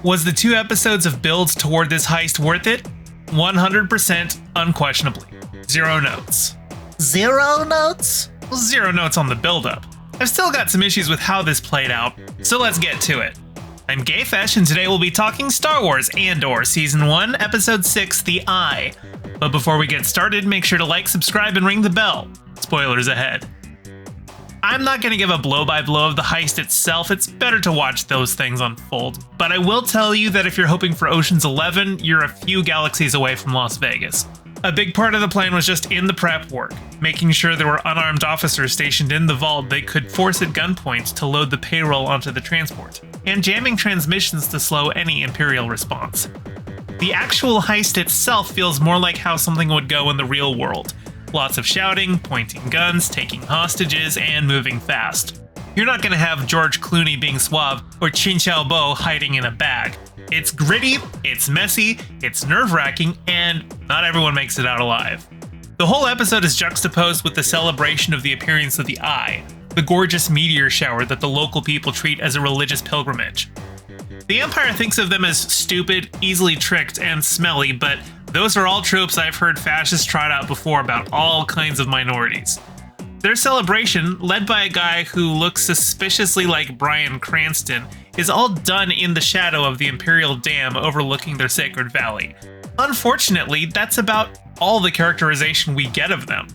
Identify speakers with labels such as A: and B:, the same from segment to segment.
A: Was the 2 episodes of builds toward this heist worth it? 100% unquestionably. 0 notes.
B: 0 notes?
A: 0 notes on the build-up. I've still got some issues with how this played out, so let's get to it. I'm Gayfesh, and today we'll be talking Star Wars Andor Season 1, Episode 6, The Eye. But before we get started, make sure to like, subscribe, and ring the bell. Spoilers ahead. I'm not going to give a blow-by-blow of the heist itself, it's better to watch those things unfold. But I will tell you that if you're hoping for Ocean's 11, you're a few galaxies away from Las Vegas. A big part of the plan was just in the prep work, making sure there were unarmed officers stationed in the vault they could force at gunpoint to load the payroll onto the transport, and jamming transmissions to slow any Imperial response. The actual heist itself feels more like how something would go in the real world. Lots of shouting, pointing guns, taking hostages, and moving fast. You're not going to have George Clooney being suave or Chin Chao Bo hiding in a bag. It's gritty, it's messy, it's nerve-wracking, and not everyone makes it out alive. The whole episode is juxtaposed with the celebration of the appearance of the Eye, the gorgeous meteor shower that the local people treat as a religious pilgrimage. The Empire thinks of them as stupid, easily tricked, and smelly, but those are all tropes I've heard fascists trot out before about all kinds of minorities. Their celebration, led by a guy who looks suspiciously like Bryan Cranston, is all done in the shadow of the Imperial Dam overlooking their sacred valley. Unfortunately, that's about all the characterization we get of them.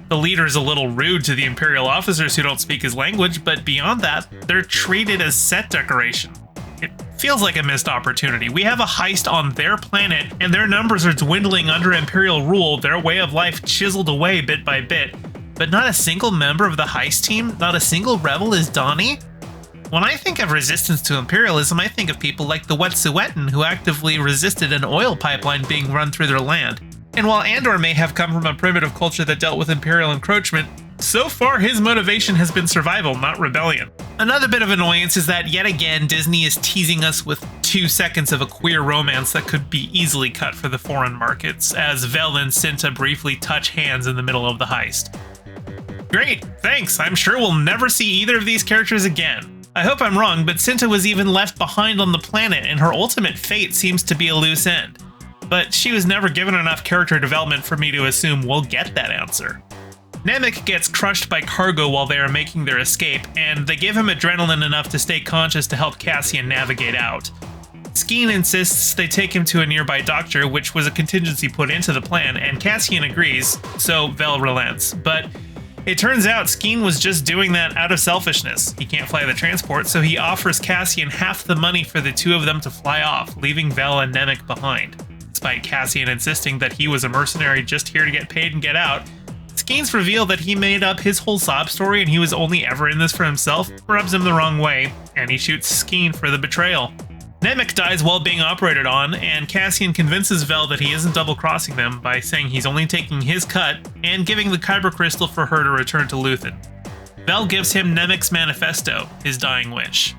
A: The leader's a little rude to the Imperial officers who don't speak his language, but beyond that, they're treated as set decoration. It feels like a missed opportunity. We have a heist on their planet, and their numbers are dwindling under Imperial rule, their way of life chiseled away bit by bit. But not a single member of the heist team, not a single rebel is Donnie? When I think of resistance to imperialism, I think of people like the Wet'suwet'en who actively resisted an oil pipeline being run through their land. And while Andor may have come from a primitive culture that dealt with imperial encroachment, so far his motivation has been survival, not rebellion. Another bit of annoyance is that yet again Disney is teasing us with 2 seconds of a queer romance that could be easily cut for the foreign markets, as Vel and Cinta briefly touch hands in the middle of the heist. Great, thanks, I'm sure we'll never see either of these characters again. I hope I'm wrong, but Cinta was even left behind on the planet, and her ultimate fate seems to be a loose end. But she was never given enough character development for me to assume we'll get that answer. Nemik gets crushed by cargo while they are making their escape, and they give him adrenaline enough to stay conscious to help Cassian navigate out. Skeen insists they take him to a nearby doctor, which was a contingency put into the plan, and Cassian agrees, so Vel relents. But it turns out Skeen was just doing that out of selfishness. He can't fly the transport, so he offers Cassian half the money for the 2 of them to fly off, leaving Vel and Nemik behind. Despite Cassian insisting that he was a mercenary just here to get paid and get out, Skeen's reveal that he made up his whole sob story and he was only ever in this for himself rubs him the wrong way, and he shoots Skeen for the betrayal. Nemik dies while being operated on, and Cassian convinces Vel that he isn't double-crossing them by saying he's only taking his cut and giving the Kyber crystal for her to return to Luthen. Vel gives him Nemik's manifesto, his dying wish.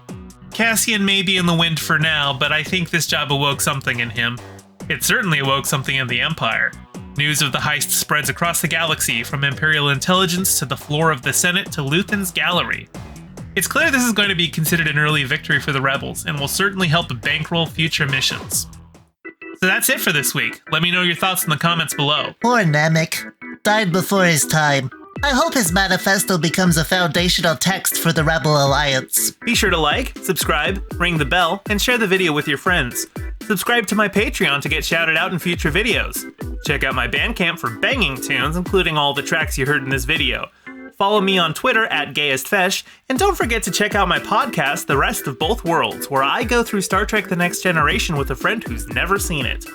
A: Cassian may be in the wind for now, but I think this job awoke something in him. It certainly awoke something in the Empire. News of the heist spreads across the galaxy, from Imperial intelligence to the floor of the Senate to Luthen's gallery. It's clear this is going to be considered an early victory for the rebels, and will certainly help bankroll future missions. So that's it for this week. Let me know your thoughts in the comments below.
B: Poor Nemik. Died before his time. I hope his manifesto becomes a foundational text for the Rebel Alliance.
A: Be sure to like, subscribe, ring the bell, and share the video with your friends. Subscribe to my Patreon to get shouted out in future videos. Check out my Bandcamp for banging tunes, including all the tracks you heard in this video. Follow me on Twitter @GayestFesh, and don't forget to check out my podcast, The Rest of Both Worlds, where I go through Star Trek The Next Generation with a friend who's never seen it.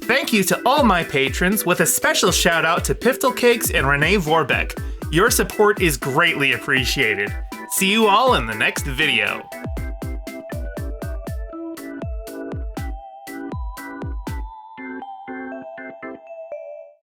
A: Thank you to all my patrons, with a special shout out to Piftle Cakes and Renee Vorbeck. Your support is greatly appreciated. See you all in the next video.